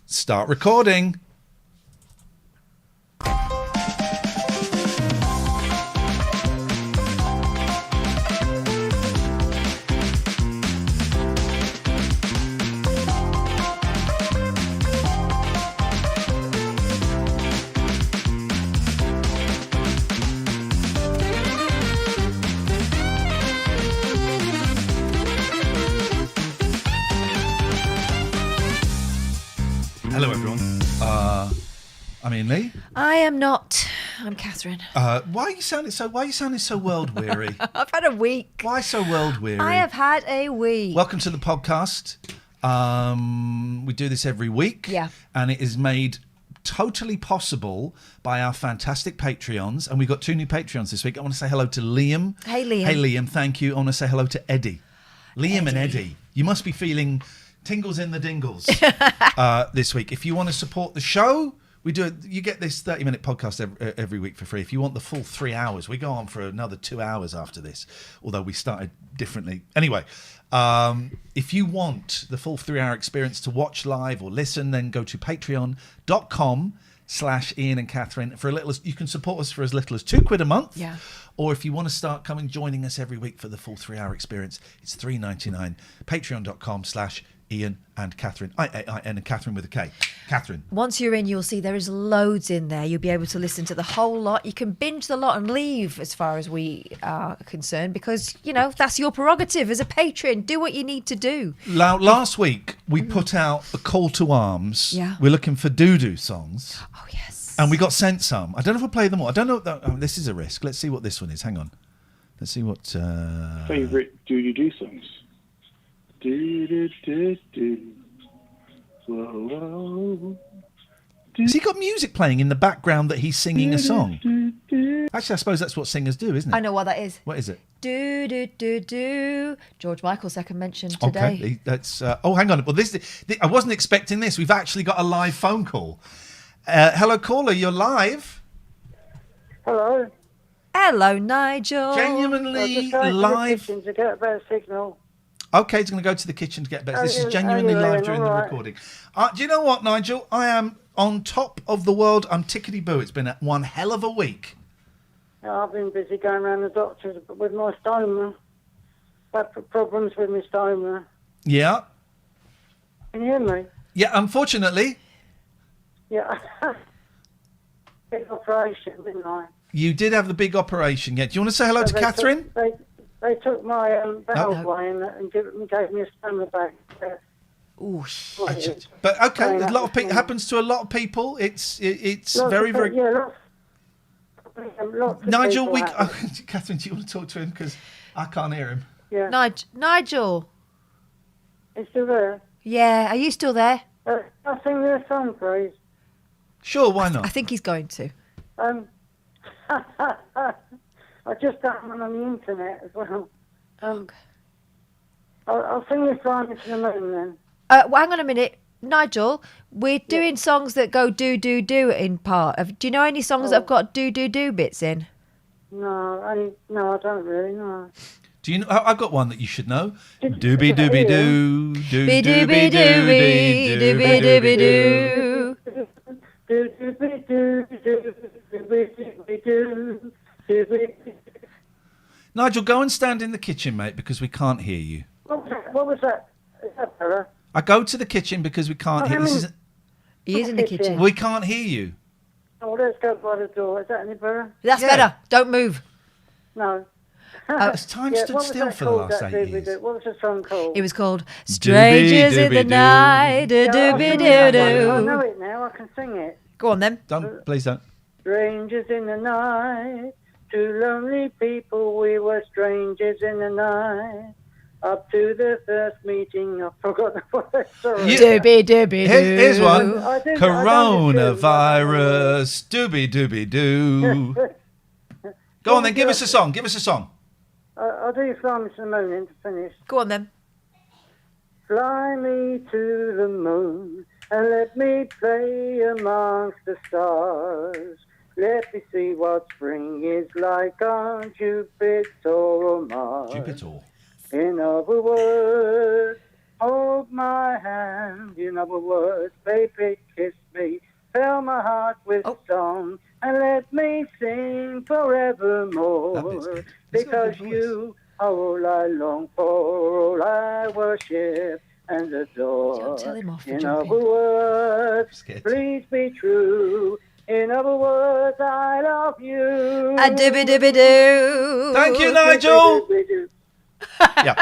Start recording. Hello, everyone. I'm Iain Lee. I am not. I'm Katherine. Why are you sounding so world weary? I've had a week. Why so world weary? I have had a week. Welcome to the podcast. We do this every week. Yeah. And it is made totally possible by our fantastic Patreons. And we've got 2 new Patreons this week. I want to say hello to Liam. Hey, Liam. Hey, Liam. Thank you. I want to say hello to Eddie. Liam and Eddie. You must be feeling tingles in the dingles this week. If you want to support the show, we do it. You get this 30-minute podcast every week for free. If you want the full 3 hours, we go on for another 2 hours after this, although we started differently. Anyway, if you want the full 3-hour experience to watch live or listen, then go to patreon.com/Iain and Katherine. For a little, you can support us for as little as £2 a month. Yeah. Or if you want to start joining us every week for the full 3-hour experience, it's $3.99. Patreon.com/Iain and Katherine. I-A-I-N and Katherine with a K. Katherine. Once you're in, you'll see there is loads in there. You'll be able to listen to the whole lot. You can binge the lot and leave as far as we are concerned because, you know, that's your prerogative as a patron. Do what you need to do. Last week, we put out a call to arms. Yeah. We're looking for doo-doo songs. Oh, yes. And we got sent some. I don't know if I'll play them all. I don't know. This is a risk. Let's see what this one is. Hang on. Let's see what... Favourite doo-doo-doo songs? Do-do-do-do. Whoa, whoa. Has he got music playing in the background that he's singing a song? Actually, I suppose that's what singers do, isn't it? I know what that is. What is it? Do, do, do, do. George Michael, second mention today. Okay, that's... oh, hang on. Well, this I wasn't expecting this. We've actually got a live phone call. Hello, caller. You're live. Hello. Hello, Nigel. Genuinely I was live. just going to get a better signal. Okay, he's going to go to the kitchen to get better. This is yeah, genuinely yeah, live yeah, during the alright. recording. Do you know what, Nigel? I am on top of the world. I'm tickety-boo. It's been one hell of a week. Yeah, I've been busy going around the doctors with my stoma. I've had problems with my stoma. Yeah. Can you hear me? Yeah, unfortunately, Yeah. Big operation, didn't I? you did have the big operation. Yeah. Do you want to say hello to They Katherine? They took my valve No. away and gave me a stoma back. Ooh, But okay, Yeah, a lot of people yeah. happens to a lot of people. It's Lots very, of very... people- Yeah, lots of Nigel, people have it. Katherine, do you want to talk to him? Because I can't hear him. Yeah. Nigel. It's still there. Yeah, are you still there? I'll sing you a song, please. Sure, why not? I think he's going to. I just got one on the internet as well. I'll sing this line into the moon then. Well, hang on a minute. Nigel, we're doing songs that go do in part. Do you know any songs that have got do bits in? No, I don't really know. Do you know? I've got one that you should know. Did- Doobie did I doobie hear doo, Be doobie doobie doobie doobie doo. Nigel, go and stand in the kitchen, mate, because we can't hear you. What was that? Is that better? I go to the kitchen because we can't hear. He is in the kitchen. We can't hear you. Oh, let's go by the door. Is that any better? That's Yeah. better. Don't move. No. As time stood what was still that for the called, last that 8 doobie years. doo? What was the song called? It was called Strangers in the doobie-doo. Night. Yeah, I know Do. it now. I can sing it. Go on then. Please don't. Strangers in the night, 2 lonely people, we were strangers in the night. Up to the first meeting, I forgot the word, sorry. Doobie doobie Here's one. I did- Coronavirus. Doobie doobie doo. Go on then. Give us a song. Give us a song. I'll do Fly Me to the Moon then to finish. Go on then. Fly me to the moon and let me play amongst the stars. Let me see what spring is like on Jupiter or Mars. Jupiter. In other words, hold my hand. In other words, baby, kiss me. Fill my heart with song and let me sing forevermore. Because you are all I long for, all I worship and adore. Don't tell him off for In jumping. other words, Scared. please be true. In other words, I love you. A dibby dibby doo. Thank you, Nigel. Yeah.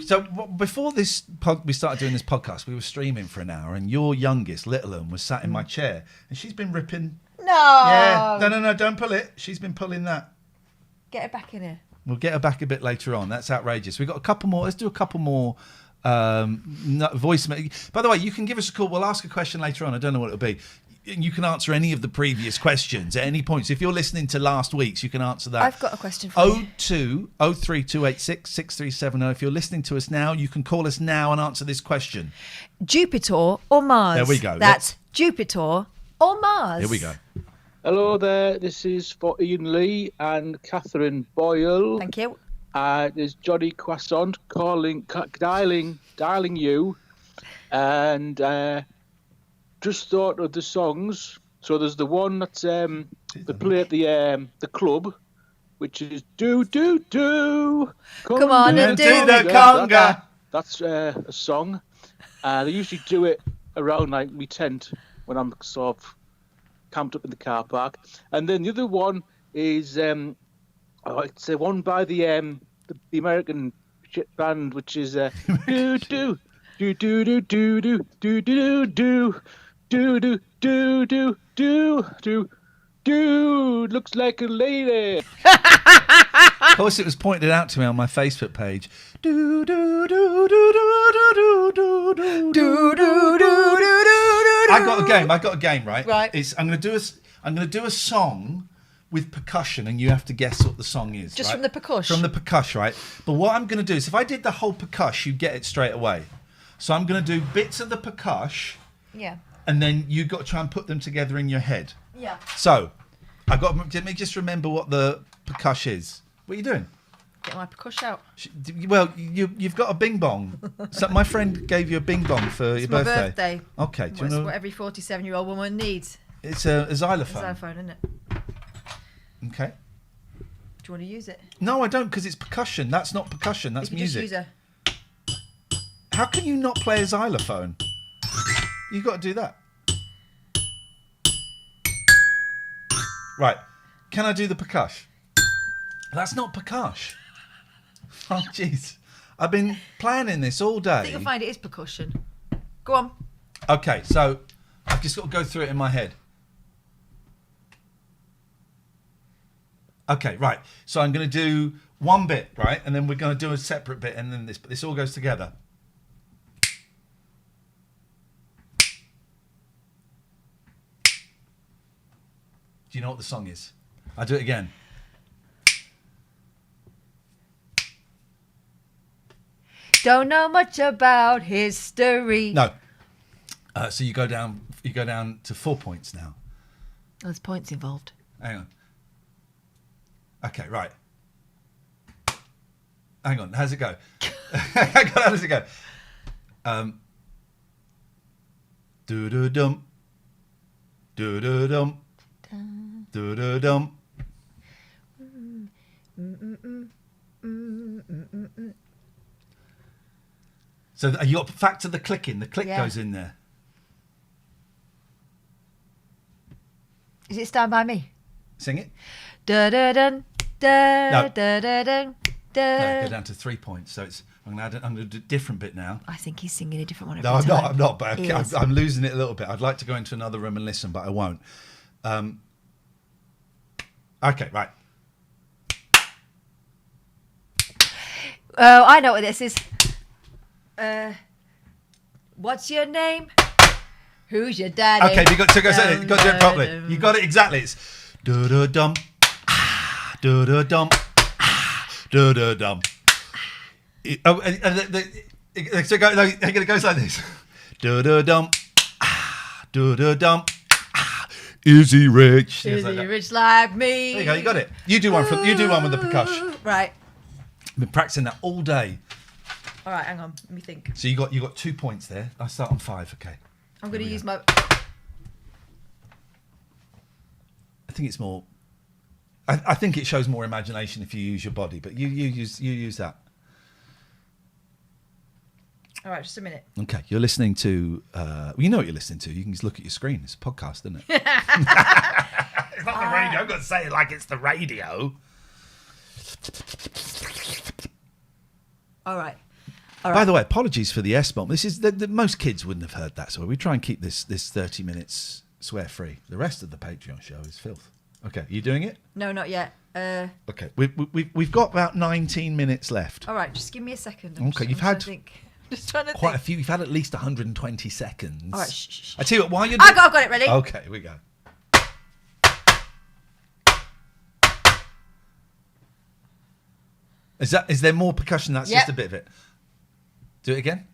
So before we started doing this podcast, we were streaming for an hour, and your youngest, little one, was sat in my chair, and she's been ripping. No. Yeah. No, don't pull it. She's been pulling that. Get it back in here. We'll get her back a bit later on. That's outrageous. We've got a couple more. Let's do a couple more voice. By the way, you can give us a call. We'll ask a question later on. I don't know what it'll be. You can answer any of the previous questions at any point. So if you're listening to last week's, you can answer that. I've got a question for you. 02 03286 6370. If you're listening to us now, you can call us now and answer this question. Jupiter or Mars? There we go. That's Jupiter or Mars. Here we go. Hello there, this is for Iain Lee and Katherine Boyle. Thank you. There's Johnny Croissant dialing you, and just thought of the songs. So there's the one that's they play at the club, which is do Come on and do the conga. That's a song. They usually do it around like my tent when I'm sort of camped up in the car park. And then the other one is it's one by the American shit band, which is do do do do do do do do do do do do do do dude looks like a lady. Of course, it was pointed out to me on my Facebook page. Do do do do do do do do do do do. I got a game, right? Right. I'm gonna do a song with percussion, and you have to guess what the song is. Just right? from the percussion. From the percussion, right? But what I'm gonna do is, if I did the whole percussion, you get it straight away. So I'm gonna do bits of the percussion, Yeah. and then you got to try and put them together in your head. Yeah. So let me just remember what the percussion is. What are you doing? Get my percussion out. Well, you've got a bing bong. So my friend gave you a bing bong for your My birthday. birthday. Okay, do you What's know? what every 47-year-old woman needs. It's a xylophone. Xylophone, isn't it? Okay. Do you want to use it? No, I don't, because it's percussion. That's not percussion. That's You can music. just use a... How can you not play a xylophone? You've got to do that. Right. Can I do the percussion? That's not percussion. Oh, jeez. I've been planning this all day. I think you'll find it is percussion. Go on. Okay, so I've just got to go through it in my head. Okay, right. So I'm going to do one bit, right? And then we're going to do a separate bit, and then this. But this all goes together. Do you know what the song is? I'll do it again. Don't know much about history. No. So you go down to 4 points now. There's points involved. Hang on. Okay, right. Hang on. How's it go? Hang on, how does it go? Do-do-dum. Do-do-dum. Do-do-dum. So you got factor the clicking. The click goes in there. Is it Stand By Me? Sing it. Da-da-dun, da, No. da-da-dun, No, go da. down to 3 points. So it's I'm gonna do a different bit now. I think he's singing a different one every No, I'm time. not. I'm not. But He is. I'm losing it a little bit. I'd like to go into another room and listen, but I won't. Okay, right. Oh, I know what this is. What's your name? Who's your daddy? Okay, you got to do it properly. You got it exactly. It's do do dum, do do dum, do do dum. So it goes like this. Do do dum, do do dum. Is he rich? Is he rich like me? There you go. You got it. You do one with the percussion. Right. I've been practicing that all day. All right, hang on. Let me think. So you got 2 points there. I start on 5. Okay. I'm going to use my... I think it's more. I think it shows more imagination if you use your body, but you use that. All right, just a minute. Okay, you're listening to. You know what you're listening to. You can just look at your screen. It's a podcast, isn't it? It's not the radio. I've got to say it like it's the radio. All right. By the way, apologies for the S-bomb. This is most kids wouldn't have heard that, so we try and keep this 30 minutes swear-free. The rest of the Patreon show is filth. Okay, you doing it? No, not yet. Okay, we've got about 19 minutes left. All right, just give me a second. Okay, you've had just trying to quite think. a few. You've had at least 120 seconds. All right, shh. I tell you what, while you're I've got it ready. Okay, here we go. Is there more percussion? That's just a bit of it. Do it again.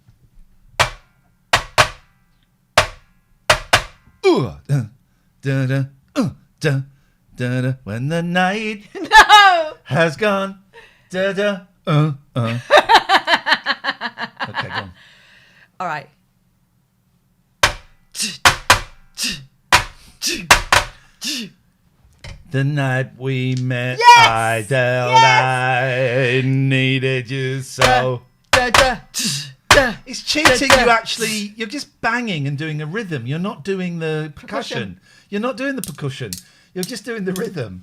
When the night has gone. Okay, go on. All right. The night we met, Yes! I told I needed you so. It's cheating. You're just banging and doing a rhythm. You're not doing the percussion. You're not doing the percussion. You're just doing the rhythm.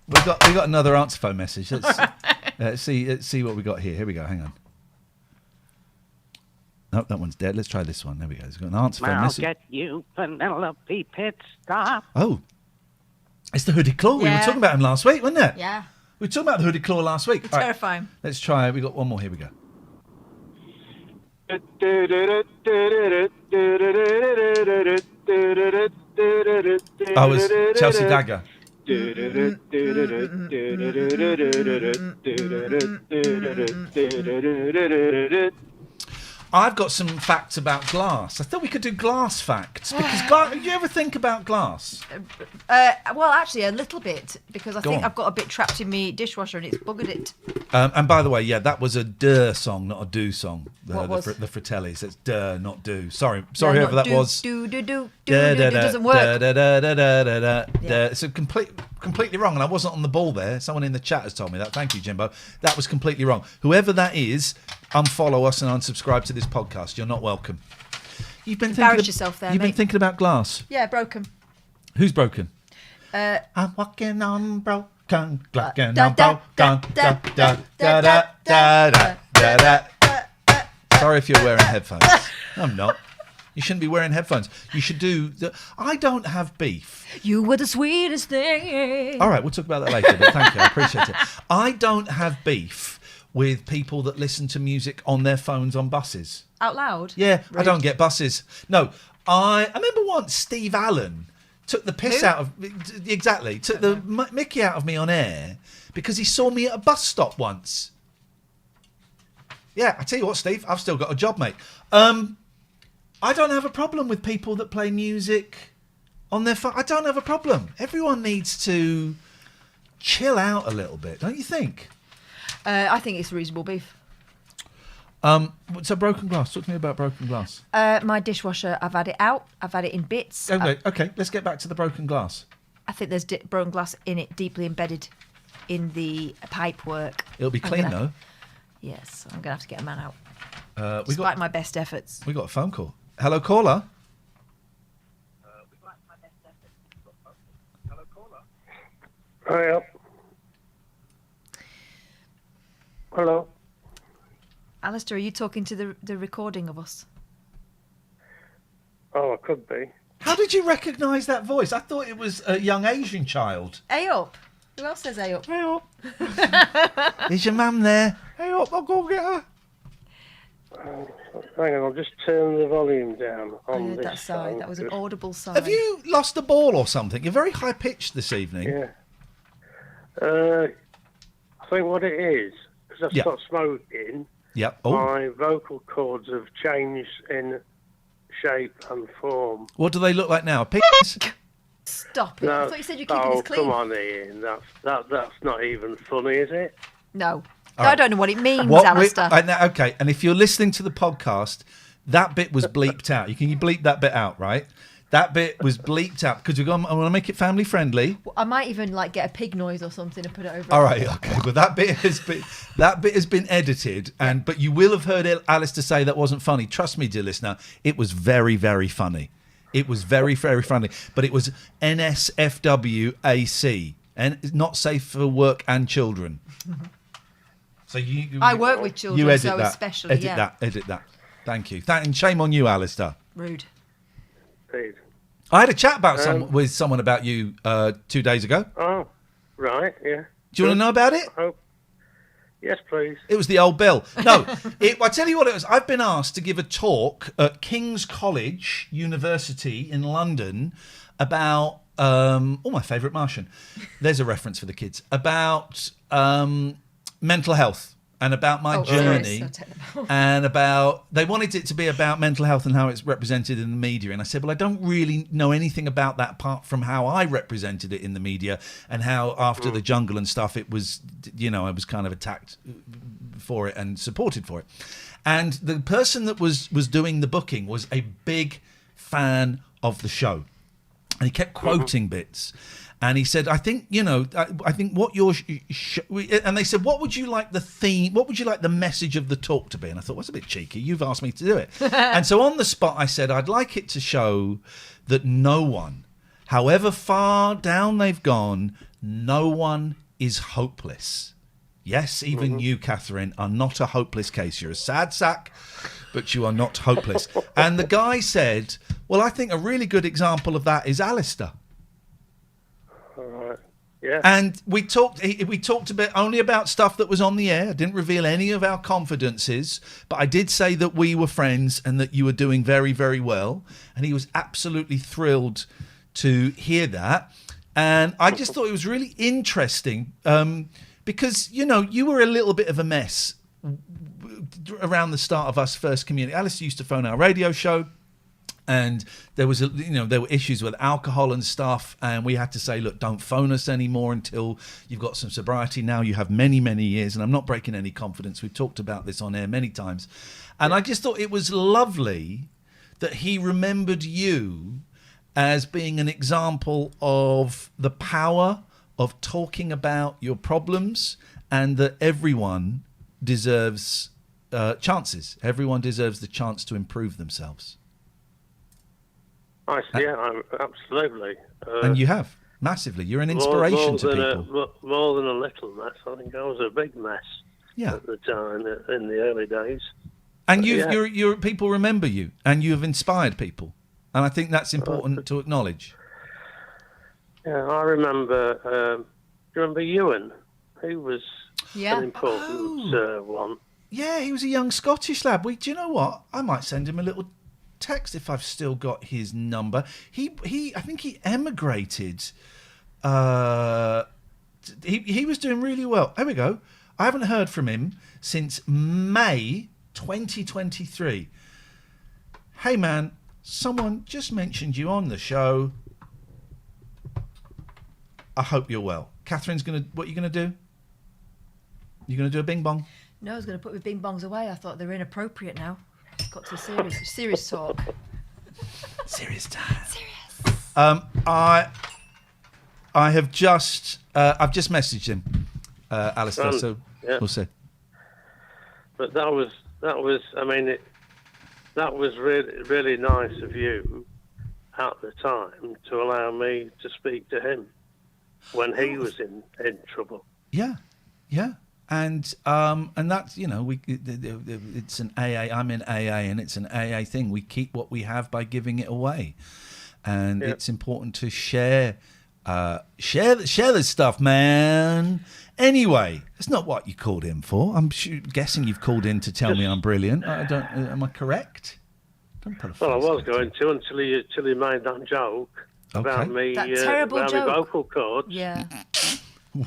We got another answer phone message. Let's see what we got here. Here we go. Hang on. Nope, that one's dead. Let's try this one. There we go. It's got an answer phone message. I'll get you Penelope Pit Stop. Oh, it's the Hooded Claw. We were talking about him last week, wasn't it? Yeah. We were talking about the Hooded Claw last week. All right, Terrifying. let's try. We got one more. Here we go. Oh, it's Chelsea Dagger. I've got some facts about glass. I thought we could do glass facts because do you ever think about glass? Well, actually, a little bit because I think on. I've got a bit trapped in my dishwasher and it's buggered it. And by the way, yeah, that was a "duh" song, not a "do" song. What was? The Fratellis. It's "duh," not "do." Sorry, whoever that was. Do doesn't work. It's completely wrong, and I wasn't on the ball there. Someone in the chat has told me that. Thank you, Jimbo. That was completely wrong. Whoever that is, unfollow us and unsubscribe to this podcast. You're not welcome. You've been Embarrass yourself there, You've been mate. thinking about glass. Yeah, broken. Who's broken? I'm walking on broken glass. Sorry if you're wearing headphones. I'm not. You shouldn't be wearing headphones. You should do I don't have beef. You were the sweetest thing. All right, we'll talk about that later, but thank you. I appreciate it. I don't have beef with people that listen to music on their phones on buses. Out loud? Yeah, Rude. I don't get buses. No, I remember once Steve Allen took the piss out of took the mickey out of me on air because he saw me at a bus stop once. Yeah, I tell you what, Steve, I've still got a job, mate. I don't have a problem with people that play music on their phone. I don't have a problem. Everyone needs to chill out a little bit, don't you think? I think it's reasonable beef. So broken glass. Talk to me about broken glass. My dishwasher, I've had it out. I've had it in bits. Okay, let's get back to the broken glass. I think there's broken glass in it, deeply embedded in the pipe work. It'll be clean, though. Yes, I'm going to have to get a man out. Despite my best efforts. We got a phone call. Hello, caller. Hi up. Hello. Alistair, are you talking to the recording of us? Oh, I could be. How did you recognise that voice? I thought it was a young Asian child. Hey up. Who else says hey up? Hey up. Is your mum there? Hey up, I'll go get her. Hang on, I'll just turn the volume down I on heard this that sigh. phone. That was an audible sigh. Have you lost a ball or something? You're very high pitched this evening. Yeah. I think what it is, because I've stopped smoking, Yep. Oh. my vocal cords have changed in shape and form. What do they look like now? Penis? Stop it. I thought you said you're keeping this clean. Come on, Ian. That's not even funny, is it? No. I don't know what it means, What Alistair. okay, and if you're listening to the podcast, that bit was bleeped out. You bleep that bit out, right? That bit was bleeped out because I want to make it family friendly. I might even get a pig noise or something and put it over. All right, okay. Well, that bit has been edited, but you will have heard Alistair say that wasn't funny. Trust me, dear listener, it was very, very funny. It was very, very funny. But it was NSFWAC, and not safe for work and children. So I work with children, you edit so that. especially Edit that. Thank you. And shame on you, Alistair. Rude. Please. I had a chat with someone about you 2 days ago. Oh, right, yeah. Do you want to know about it? Oh, yes, please. It was the old Bill. No, I tell you what it was. I've been asked to give a talk at King's College University in London about my favourite Martian. There's a reference for the kids. About mental health. And about my journey, and they wanted it to be about mental health and how it's represented in the media. And I said, well, I don't really know anything about that apart from how I represented it in the media and how after the jungle and stuff, it was, I was kind of attacked for it and supported for it. And the person that was doing the booking was a big fan of the show. And he kept quoting bits. And he said, I think what your and they said, what would you like the theme? What would you like the message of the talk to be? And I thought, well, that's a bit cheeky. You've asked me to do it. And so on the spot, I said, I'd like it to show that no one, however far down they've gone, no one is hopeless. Yes, even you, Katherine, are not a hopeless case. You're a sad sack, but you are not hopeless. And the guy said, well, I think a really good example of that is Alistair. All right. Yeah. And we talked a bit only about stuff that was on the air. I didn't reveal any of our confidences, but I did say that we were friends and that you were doing very, very well. And he was absolutely thrilled to hear that. And I just thought it was really interesting because, you were a little bit of a mess around the start of us first community. Alice used to phone our radio show. And there was, there were issues with alcohol and stuff, and we had to say, look, don't phone us anymore until you've got some sobriety. Now you have many, many years, and I'm not breaking any confidence. We've talked about this on air many times, and I just thought it was lovely that he remembered you as being an example of the power of talking about your problems, and that everyone deserves chances. Everyone deserves the chance to improve themselves. Absolutely. And you have, massively. You're an inspiration to people. More than a little mess. I think I was a big mess at the time, in the early days. And you're people remember you, and you have inspired people. And I think that's important to acknowledge. Yeah, I remember, do you remember Iain? He was an important one. Yeah, he was a young Scottish lad. Do you know what? I might send him a little text if I've still got his number. I think he emigrated. He was doing really well. There we go. I haven't heard from him since May 2023. Hey man, someone just mentioned you on the show. I hope you're well. Catherine's what are you gonna do? You gonna do a bing bong? No, I was gonna put my bing bongs away. I thought they were inappropriate now. Got to serious talk. Serious time. Serious. I have just I've just messaged him, Alistair. So we'll see. But that was I mean that was really really nice of you at the time to allow me to speak to him when he was in trouble. Yeah. And that's, it's an AA. I'm in AA, and it's an AA thing. We keep what we have by giving it away, and it's important to share this stuff, man. Anyway, it's not what you called in for. I'm guessing you've called in to tell me I'm brilliant. I don't. Am I correct? Don't put a I was going to until he made that joke about me that terrible about joke. my vocal cords. Yeah.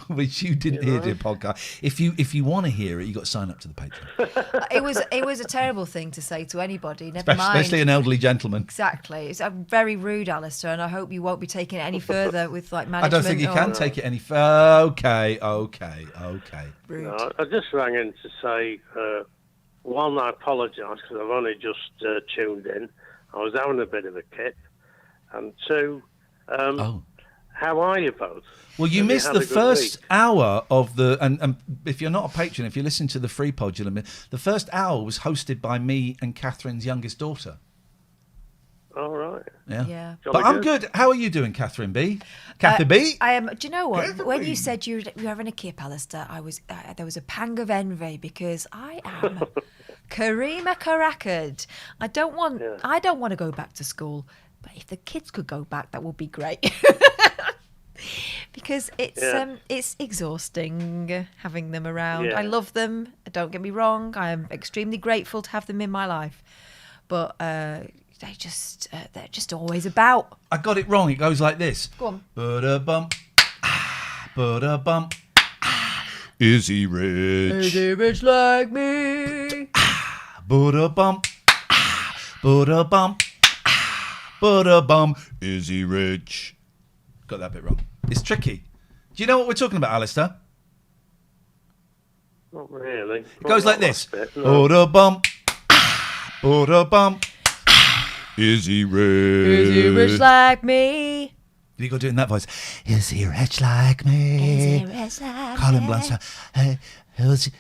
which you didn't hear the podcast. If you want to hear it, you got to sign up to the Patreon. It was a terrible thing to say to anybody. Never mind. Especially an elderly gentleman. Exactly. It's very rude, Alistair, and I hope you won't be taking it any further with like management. I don't think you can take it any further. Okay. Rude. No, I just rang in to say, one, I apologise because I've only just tuned in. I was having a bit of a kip. And two, how are you both? Well, you missed the first hour of the... And if you're not a patron, if you listen to the free pod, you'll admit, the first hour was hosted by me and Catherine's youngest daughter. All right. Yeah. But I'm good. How are you doing, Catherine B? Catherine B? I am. Do you know what? Catherine When B. you said you were having a kip, Alistair, there was a pang of envy because I am Karima Karakad. I don't want to go back to school, but if the kids could go back, that would be great. Because it's exhausting having them around. Yeah. I love them. Don't get me wrong. I am extremely grateful to have them in my life, but they're just always about. I got it wrong. It goes like this. Go on. Ba-da-bum. Ba-da-bum. Is he rich? Is he rich like me? Ba-da-bum. Ba-da-bum. Ba-da-bum. Is he rich? Got that bit wrong. It's tricky. Do you know what we're talking about, Alistair? Not really. It goes like this. No. Ba-da-bum. Ba-da-bum. Is he rich? Is he rich like me? You got to do it in that voice. Is he rich like me? Is he rich like Colin me? Blunt's hey, who's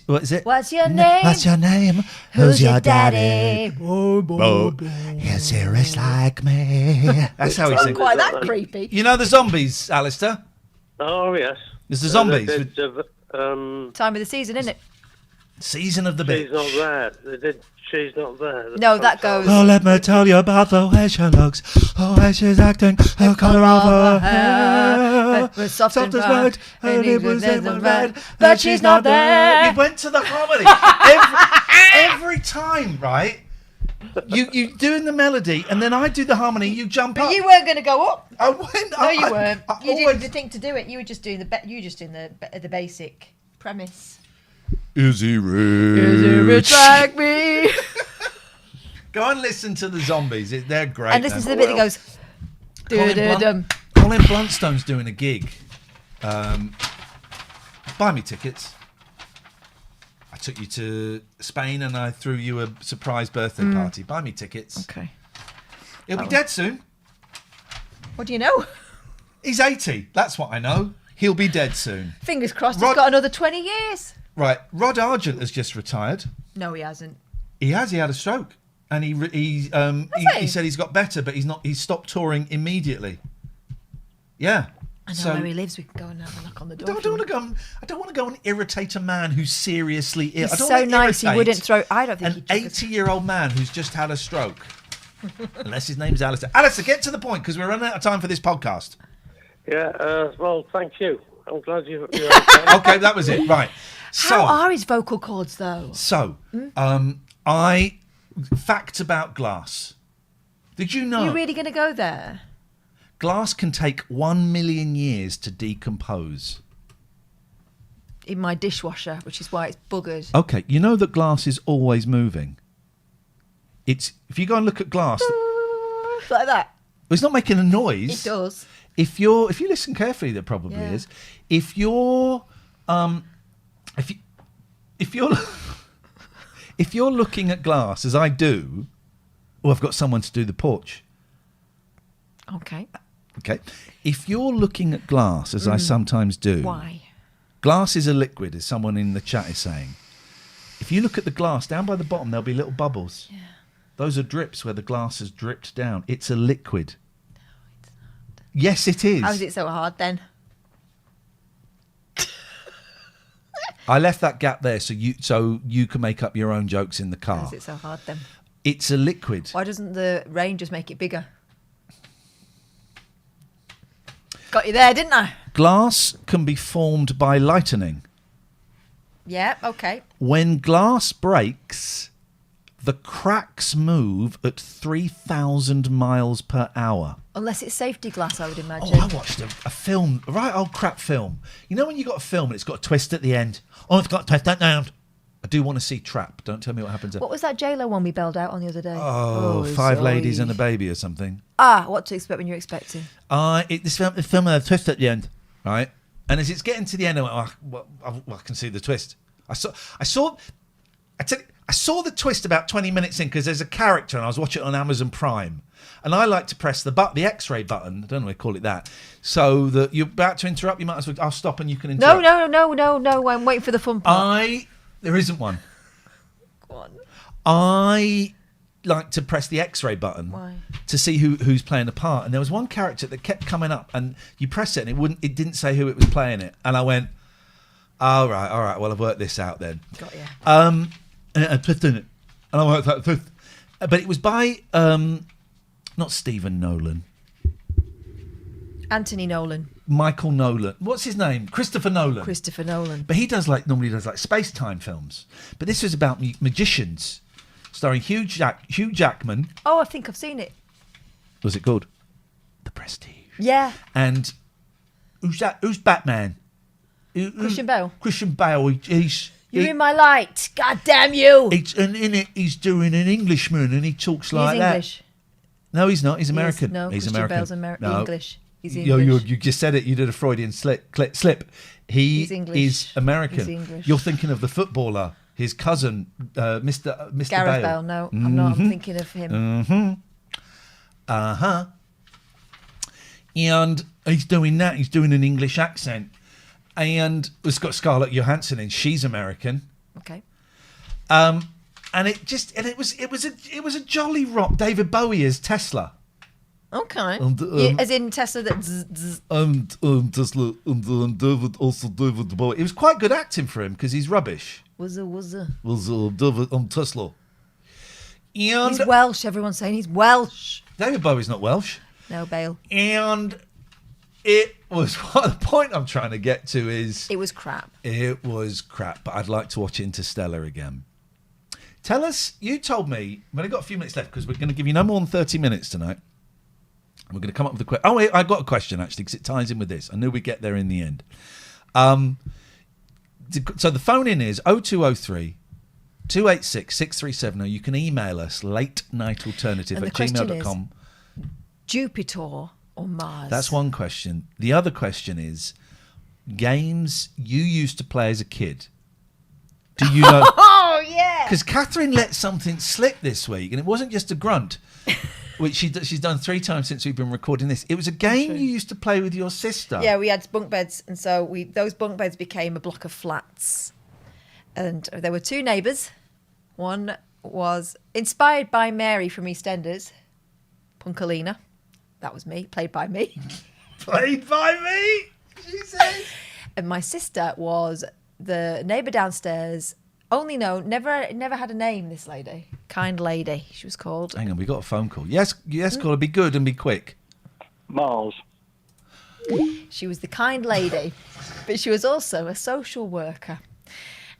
what is it? What's your name? What's your name? Who's your daddy? Oh, is he rich like me? That's how he sings. Quite that creepy. You know the zombies, Alistair? Oh, yes. There's the zombies. Time of the season, isn't it? Season of the bitch. She's not there. They did. She's not there. No, that goes. Oh, let me tell you about the way she looks. Oh, way she's acting. Her colour of her hair. Was soft and as brown, white. And it was in and red. red, But she's not there. You went to the harmony. every time, right? You doing the melody, and then I do the harmony. You jump up. But you weren't going to go up. I went. No, you weren't. You always- didn't think to do it. You were just doing the basic premise. Is he rich? Is he rich like me? Go and listen to the zombies. They're great. And listen to the bit that goes. Colin Bluntstone's doing a gig. Buy me tickets. I took you to Spain and I threw you a surprise birthday party. Buy me tickets. Okay. He'll be dead soon. What do you know? He's 80. That's what I know. He'll be dead soon. Fingers crossed. He's got another 20 years. Right. Rod Argent has just retired. No, he hasn't. He has. He had a stroke, and he said he's got better, but he's stopped touring immediately. Yeah. I know where he lives. We can go and have a knock on the door. I don't want to go and irritate a man who's seriously ill. He's I don't so want to nice. He irritate wouldn't throw. I don't think an 80-year-old man who's just had a stroke. Unless his name's Alistair. Alistair, get to the point because we're running out of time for this podcast. Yeah. Well, thank you. I'm glad you're okay. Okay, that was it. Right. How are his vocal cords though? So, facts about glass. Did you know? Are you really going to go there? Glass can take 1 million years to decompose. In my dishwasher, which is why it's buggered. Okay, you know that glass is always moving. If you go and look at glass, Like that. it's not making a noise. It does. If you listen carefully, there probably is. If you're if you're looking at glass as I do, I've got someone to do the porch. Okay. Okay. If you're looking at glass as I sometimes do. Why? Glass is a liquid, as someone in the chat is saying. If you look at the glass, down by the bottom, there'll be little bubbles. Yeah. Those are drips where the glass has dripped down. It's a liquid. No, it's not. Yes, it is. How is it so hard then? I left that gap there so you can make up your own jokes in the car. How is it so hard then? It's a liquid. Why doesn't the rain just make it bigger? Got you there, didn't I? Glass can be formed by lightning. Yeah, okay. When glass breaks, The cracks move at 3,000 miles per hour. Unless it's safety glass, I would imagine. Oh, I watched a film, a right old crap film. You know when you got a film and it's got a twist at the end? Oh, it's got a twist, that down. I do want to see Trap. Don't tell me what happens there. What was that J-Lo one we bailed out on the other day? Five ladies and a baby or something. What to expect when you're expecting? This film had a twist at the end, right? And as it's getting to the end, I went, I can see the twist. I saw the twist about 20 minutes in because there's a character and I was watching it on Amazon Prime. And I like to press the X-ray button. I don't know why they call it that. So that you're about to interrupt, you might as well. I'll stop and you can interrupt. No. I'm waiting for the fun part. There isn't one. Go on. I like to press the X-ray button. Why? To see who's playing the part. And there was one character that kept coming up, and you press it, and it didn't say who it was playing it. And I went, all right. Well, I've worked this out then. Got you. And I clicked in it, and I worked out the. But it was by not Stephen Nolan. Anthony Nolan. Michael Nolan. What's his name? Christopher Nolan. Christopher Nolan. But he normally does space-time films. But this was about magicians, starring Hugh Jackman. Oh, I think I've seen it. Was it called The Prestige? Yeah. And who's that? Who's Batman? Christian Bale. Christian Bale. You're in my light. God damn you. And in it, he's doing an Englishman, and he talks like that. He's English. No, he's not. He's American. He's Christian American. Bale's English. He's English. You just said it. You did a Freudian slip. He's English. Is American. He's English. You're thinking of the footballer, his cousin, Mr. Gareth Bale. Bale. No, I'm not. I'm thinking of him. And he's doing that. He's doing an English accent, and it's got Scarlett Johansson in. She's American. Okay. And it was a jolly rock. David Bowie is Tesla. Okay. And, as in Tesla that. Zzz. Tesla and David Bowie. It was quite good acting for him because he's rubbish. Was David and Tesla. And he's Welsh. Everyone's saying he's Welsh. David Bowie's not Welsh. No, Bale. And it was the point I'm trying to get to is it was crap. It was crap, but I'd like to watch Interstellar again. Tell us, you told me, we've only got a few minutes left because we're going to give you no more than 30 minutes tonight. We're going to come up with a question. Oh, wait, I got a question actually because it ties in with this. I knew we'd get there in the end. So the phone in is 0203 286 6370. You can email us latennightalternative@gmail.com. Jupiter or Mars? That's one question. The other question is games you used to play as a kid. Do you know? Oh, yeah. Because Katherine let something slip this week, and it wasn't just a grunt, which she's done 3 times since we've been recording this. It was a game you used to play with your sister. Yeah, we had bunk beds, and so those bunk beds became a block of flats. And there were 2 neighbours. One was inspired by Mary from EastEnders, Punkalina. That was me, played by me. Played by me, she says. And my sister was the neighbour downstairs, never had a name, this lady. Kind lady, she was called. Hang on, we got a phone call. Yes, caller, be good and be quick. Mars. She was the kind lady, but she was also a social worker.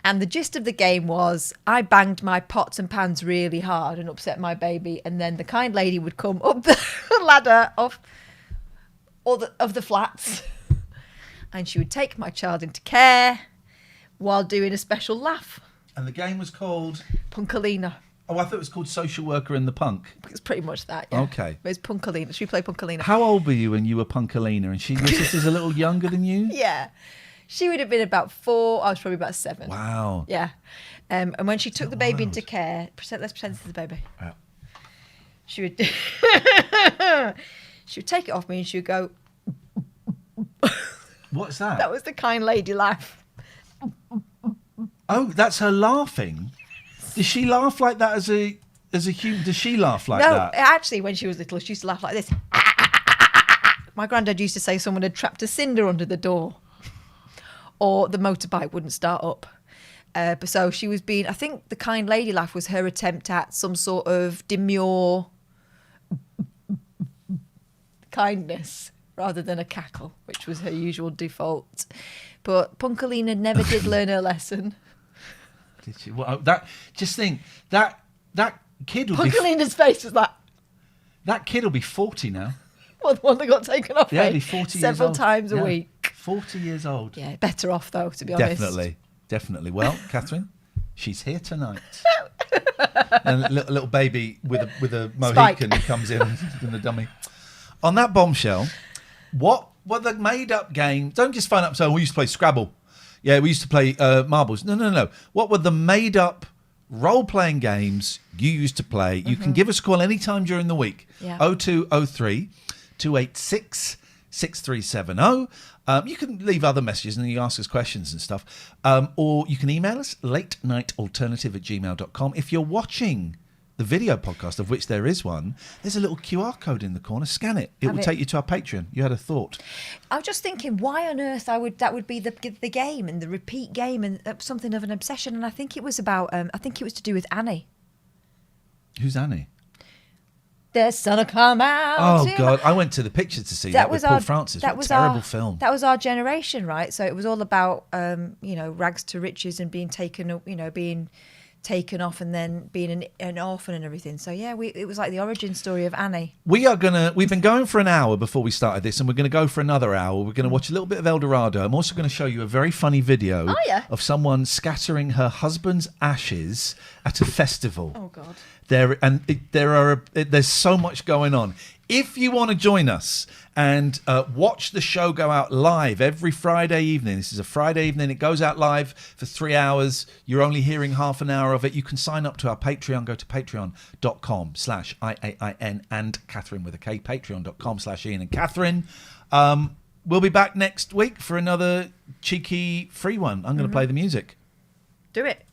And the gist of the game was I banged my pots and pans really hard and upset my baby, and then the kind lady would come up the ladder of the flats and she would take my child into care while doing a special laugh. And the game was called? Punkalina. Oh, I thought it was called Social Worker in the Punk. It's pretty much that, yeah. Okay. It was Punkalina. Should we play Punkalina? How old were you when you were Punkalina? And your sister's a little younger than you? Yeah. She would have been about 4. I was probably about 7. Wow. Yeah. And when she took the baby into care, let's pretend this is the baby. Yeah. She would take it off me and she would go. What's that? That was the kind lady laugh. Oh, that's her laughing. Does she laugh like that as a human? Does she laugh like that? No, actually, when she was little, she used to laugh like this. My granddad used to say someone had trapped a cinder under the door, or the motorbike wouldn't start up. But so she was being. I think the kind lady laugh was her attempt at some sort of demure kindness rather than a cackle, which was her usual default. But Punkalina never did learn her lesson. Did she? Well, just think that kid will be... Punkalina's face was like, That kid will be 40 now. well, the one that got taken off Yeah, he'll be 40 several years old. times a Yeah. week. 40 years old. Yeah, better off though, to be honest. Definitely. Well, Catherine, she's here tonight. And a little baby with a Mohican who comes in and the dummy. On that bombshell, what were the made-up games? Don't just phone up and say, we used to play Scrabble. Yeah, we used to play marbles. No. What were the made-up role-playing games you used to play? You can give us a call anytime during the week. Yeah. 0203 286 6370. You can leave other messages and you ask us questions and stuff. Or you can email us, latenightalternative@gmail.com. If you're watching the video podcast, of which there is one, there's a little QR code in the corner. Scan it. It will take you to our Patreon. You had a thought. I was just thinking, why on earth that would be the game and the repeat game and something of an obsession. And I think it was about, I think it was to do with Annie. Who's Annie? The sun'll come out. Oh, God. I went to the pictures to see that with Paul Francis. What a terrible film. That was our generation, right? So it was all about, rags to riches and being taken off and then being an orphan and everything. So yeah, it was like the origin story of Annie. We've been going for an hour before we started this, and we're going to go for another hour. We're going to watch a little bit of El Dorado. I'm also going to show you a very funny video of someone scattering her husband's ashes at a festival. Oh God. There's so much going on. If you want to join us and watch the show go out live every Friday evening, this is a Friday evening, it goes out live for 3 hours. You're only hearing half an hour of it. You can sign up to our Patreon. Go to patreon.com/IAIN and Katherine with a K, patreon.com/Iain and Katherine. We'll be back next week for another cheeky free one. I'm going to play the music. Do it.